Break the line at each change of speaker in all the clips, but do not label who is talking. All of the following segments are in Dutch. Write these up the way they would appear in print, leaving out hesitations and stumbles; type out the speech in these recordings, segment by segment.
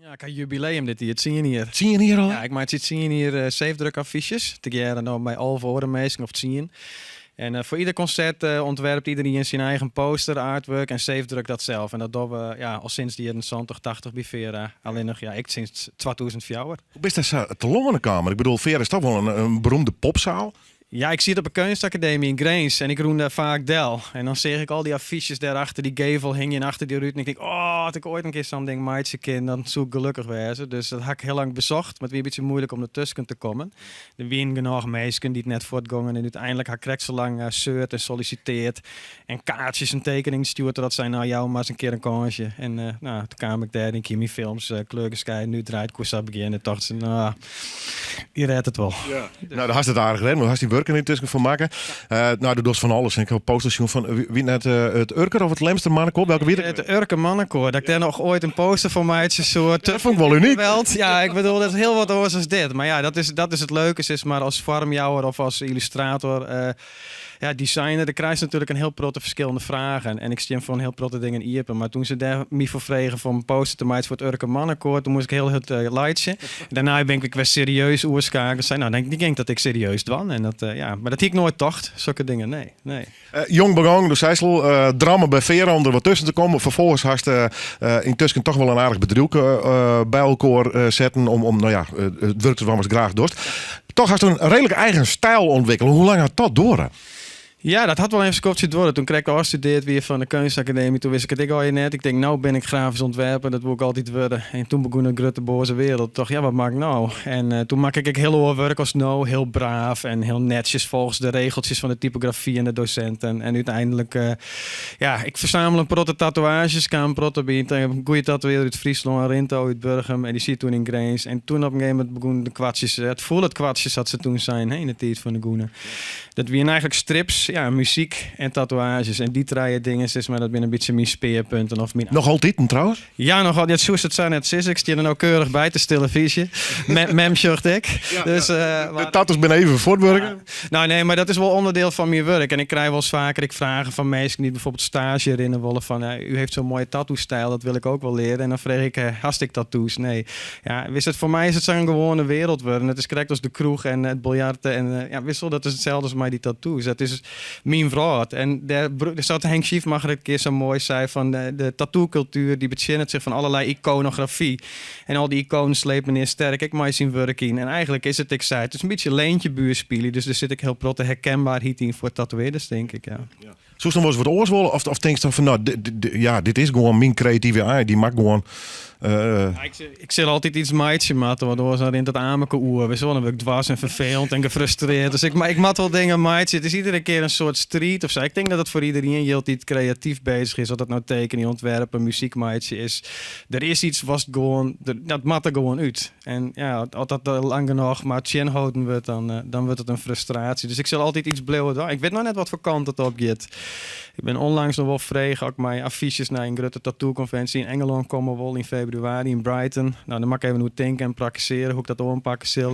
Ja, ik heb jubileum dit hier. Het zie je hier.
Zie je hier al?
Ja, ik maak het zien hier zeefdruk affiches. Te keren nou bij Alve meestal of het zien. En voor ieder concert ontwerpt iedereen zijn eigen poster, artwork en zeefdruk dat zelf. En dat doen we al sinds die 80 bij Vera. Alleen nog, ik sinds 2004.
Hoe is dat te lang in de kamer? Ik bedoel, Vera is toch wel een beroemde popzaal.
Ja, ik zie het op een kunstacademie in Grains en ik roem daar vaak Del. En dan zeg ik al die affiches daarachter, die gevel hing je achter die ruit. En ik denk, had ik ooit een keer zo'n ding meidje kind, dan zou ik gelukkig wezen. Dus dat heb ik heel lang bezocht, maar het was een beetje moeilijk om ertussen te komen. Er waren genoeg meisjes die het net voortgongen en uiteindelijk heb ik zo lang zeurt en solliciteerd. En kaartjes en tekeningen stuurd, dat zijn nou jou maar eens een keer een kansje. En toen kwam ik daar in Kimi Films, Kleurgeskij, nu draait Koesa beginnen. En dacht ze, je redt het wel.
Ja. Nou, daar had het aardig gedaan, maar had die werken intussen van maken. Nou, dat doet van alles. En ik heb posters zien van wie net het Urker of het Lemster mannenkoor. Welke wie
het Urker mannenkoor. Dat ik daar nog ooit een poster van mij soort.
Dat vond ik wel uniek.
Ja, ik bedoel, dat is heel wat anders dan dit. Maar ja, dat is het leuke. Is maar als vormjouwer of als illustrator. Designer, daar krijg je natuurlijk een heel protte verschillende vragen. En ik stem voor een heel protte dingen in iepen. Maar toen ze daar me voor vregen voor een poster te maken voor het Urker mannenkoor, toen moest ik heel het lightje. Daarna ben ik weer serieus oerschakelen. Nou, ik denk dat ik serieus dwan. En dat, maar dat heb ik nooit dacht. Zulke dingen, nee.
Jong begon, dus Sijssel, drammen bij Vera om er wat tussen te komen. Vervolgens had je intussen toch wel een aardig bedrijf bij elkaar zetten om het werk te wat graag dorst. Toch had je een redelijk eigen stijl ontwikkeld. Hoe lang had dat door?
Ja, dat had wel even een kopje door. Toen kreeg ik al gestudeerd weer van de kunstacademie. Toen wist ik het al je net. Ik denk, nou ben ik grafisch ontwerper. Dat wil ik altijd worden. En toen begon een grote boze wereld. Toch, wat maak ik nou? En toen maak ik heel veel werk als nou. Heel braaf en heel netjes volgens de regeltjes van de typografie en de docenten. En uiteindelijk, ik verzamel een protte tatoeages. Ik een protte bij een goede tatoeëerder uit Friesland, Rinto uit Burgum. En die zie je toen in Grains. En toen op een gegeven moment begon de kwartjes. Het voelde het kwartjes dat ze toen zijn in de tijd van de Goenen. Dat waren eigenlijk strips. Ja, muziek en tatoeages en die drie dingen, maar dat ben een beetje mijn speerpunten of mijn.
Nog altijd trouwens?
Ja, nog altijd. Zoals het zijn net is. Ik sta er nou keurig bij te televisie. Mem-shirt ik.
Ja,
dus,
de tattoos ben even voortwerken.
Nou nee, maar dat is wel onderdeel van mijn werk. En ik krijg wel eens vaker vragen van mensen die bijvoorbeeld stage herinneren willen van u heeft zo'n mooie tattoo-stijl, dat wil ik ook wel leren. En dan vraag ik, hast ik tattoos? Nee. Ja, wist het, voor mij is het zo'n gewone wereld worden. Het is correct als de kroeg en het biljarten en wissel, dat is hetzelfde als mij die tattoos. Dat is mijn vrouw. En er zat Henk Schiefmacher een keer zo mooi zei van de tattoo-cultuur die bezint zich van allerlei iconografie. En al die iconen sleept meneer Sterk, ik maak zijn werk in. En eigenlijk is het, ik zei, het is een beetje leentje buurspelen. Dus er zit ik heel protte herkenbaar in voor tatoeëerders, denk ik. Ja.
Zoals dan was wat oorswollen of denk je dan van nou, dit is gewoon mijn creatieve ei, die mag gewoon.
Ik zeg altijd iets meidje matten, waardoor ze in dat ameke oer. We zullen ik dwars en vervelend en gefrustreerd. Dus ik mat wel dingen meidje. Het is iedere keer een soort street of zo. Ik denk dat het voor iedereen heel die creatief bezig is. Of dat nou tekenen, ontwerpen, muziek meidje is. Er is iets was gewoon, dat mat er gewoon uit. En ja, als dat lang genoeg maar tjen houden wordt, dan wordt het een frustratie. Dus ik zal altijd iets blijven doen. Ik weet nog net wat voor kant het op gaat. Ik ben onlangs nog wel vregen, ook mijn affiches naar een grote tattoo-conventie in Engeland komen wel in februari in Brighton. Nou, dan mag ik even hoe denken en praktiseren, hoe ik dat aanpakken zal.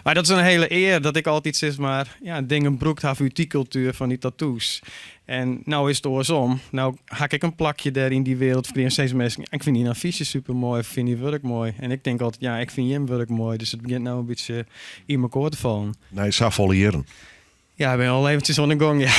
Maar dat is een hele eer dat ik altijd zeg maar, dingen broekt have uit die cultuur van die tattoos. En nou is het oorsom. Nou hak ik een plakje daar in die wereld voor steeds mensen. Ik vind die affiches super mooi, ik vind die werk mooi. En ik denk altijd, ik vind je werk mooi. Dus het begint nou een beetje in elkaar te vallen.
Nee, zou foliëren.
Ja, ik ben al eventjes on the gong, ja.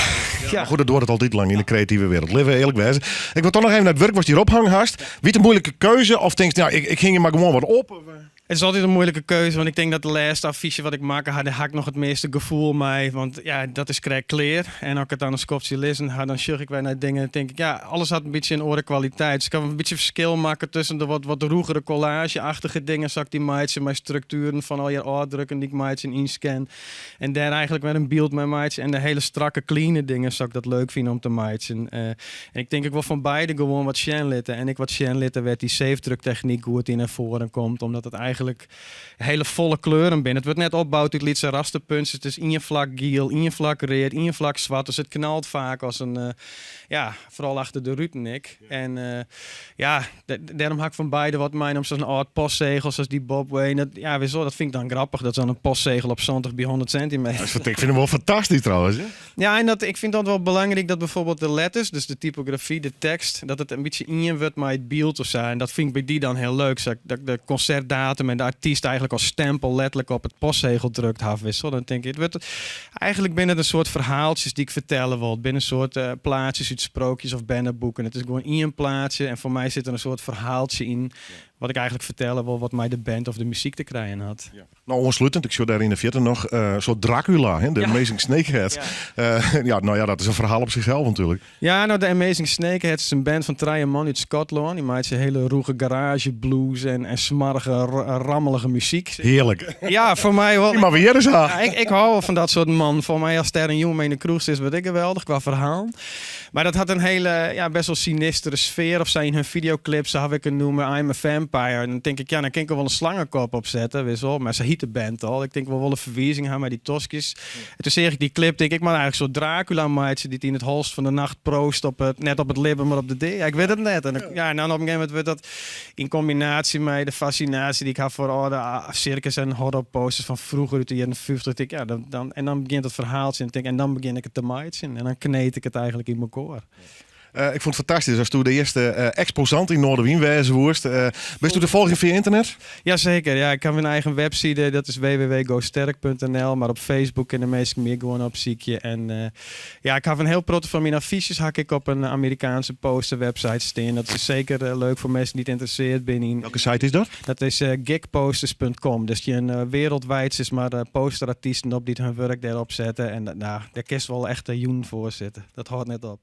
Maar goed, dat wordt het altijd lang in de creatieve wereld. Leven eerlijk wezen. Ik wil toch nog even naar het werk was die erop hangen hast. Wie een moeilijke keuze? Of denk je, ik ging je maar gewoon wat op?
Het is altijd een moeilijke keuze, want ik denk dat de laatste affiche wat ik maak, had ik nog het meeste gevoel mee. Want dat is correct clear. En als ik het dan een kopje lezen, dan schuur ik weer naar dingen en denk ik, alles had een beetje een orde kwaliteit. Dus ik kan een beetje verschil maken tussen de wat roegere collage-achtige dingen, zag ik die maatje, mijn structuren van al je uitdrukken die ik maatje inscan. En daar eigenlijk weer een beeld met maatje. En de hele strakke, clean dingen zou ik dat leuk vinden om te maatje. En ik denk ik wel van beide gewoon wat shanlitten. En ik wat shanlitten werd die safe-druk techniek goed in naar voren komt, omdat het eigenlijk eigenlijk hele volle kleuren binnen. Het wordt net opgebouwd uit lietse rasterpunten. Het is één vlak geel, één vlak rood, één vlak zwart. Dus het knalt vaak als een, vooral achter de rutenik. En daarom haak ik van beide wat mijn om zo'n oud postzegel zoals die Bob Wayne. Dat vind ik dan grappig. Dat zo'n postzegel op zondag bij 100 centimeter.
Ik vind hem wel fantastisch trouwens. Hè?
Ja, en ik vind dat wel belangrijk dat bijvoorbeeld de letters, dus de typografie, de tekst, dat het een beetje in wordt met het beeld of zo. En dat vind ik bij die dan heel leuk. Dat de concertdatum en de artiest eigenlijk als stempel letterlijk op het postzegel drukt afwissel. Dan denk ik, eigenlijk binnen een soort verhaaltjes die ik vertellen wil. Binnen een soort plaatjes uit sprookjes of bannerboeken. Het is gewoon één plaatje en voor mij zit er een soort verhaaltje in. Wat ik eigenlijk vertellen wil, wat mij de band of de muziek te krijgen had.
Ja. Nou, ontsluitend, ik zie daar in de verte nog een soort Dracula, hè, de Amazing Snakehead. Ja. Dat is een verhaal op zichzelf natuurlijk.
Ja, nou, de Amazing Snakehead is een band van 3 man uit Schotland. Die maakt ze hele roege garage blues en smarrige, rammelige muziek.
Heerlijk.
Ja, voor mij wel.
Maar weer eens aan.
Ja, ik hou wel van dat soort man. Voor mij als Sterren Jong mee in de kroeg is, wat ik geweldig qua verhaal. Maar dat had een hele, best wel sinistere sfeer. Of zij in hun videoclips, zou ik het noemen, I'm a Vampire. En dan denk ik, dan kan ik er wel een slangenkop op zetten, wissel. Maar ze hiet de band al. Ik denk wel een verwijzing gaan met die toskjes. En toen zeg ik die clip, denk ik, maar eigenlijk zo'n Dracula-maatje die in het holst van de nacht proost net op het lippen, maar op de D. Ja, ik weet het net. En dan op een gegeven moment werd dat in combinatie met de fascinatie die ik had voor de circus en horrorposters van vroeger uit de jaren 50. En dan begint het verhaaltje en dan begin ik het te maaien. En dan kneed ik het eigenlijk in mijn koor.
Ik vond het fantastisch als toen de eerste exposant in Noorderwien wezen woest. Bent u te volgen via internet?
Jazeker, ja. Ik heb mijn eigen website, dat is www.gosterk.nl. Maar op Facebook en de meeste meer gewoon op ziekje. En ik heb een heel proto van mijn affiches hak ik op een Amerikaanse posterwebsite staan. Dat is zeker leuk voor mensen die het interesseerd zijn.
Welke site is dat?
Dat is gigposters.com. Dus je een wereldwijd is maar posterartiesten op die hun werk daarop zetten. En daar kist wel echt een joen voor zitten. Dat houdt net op.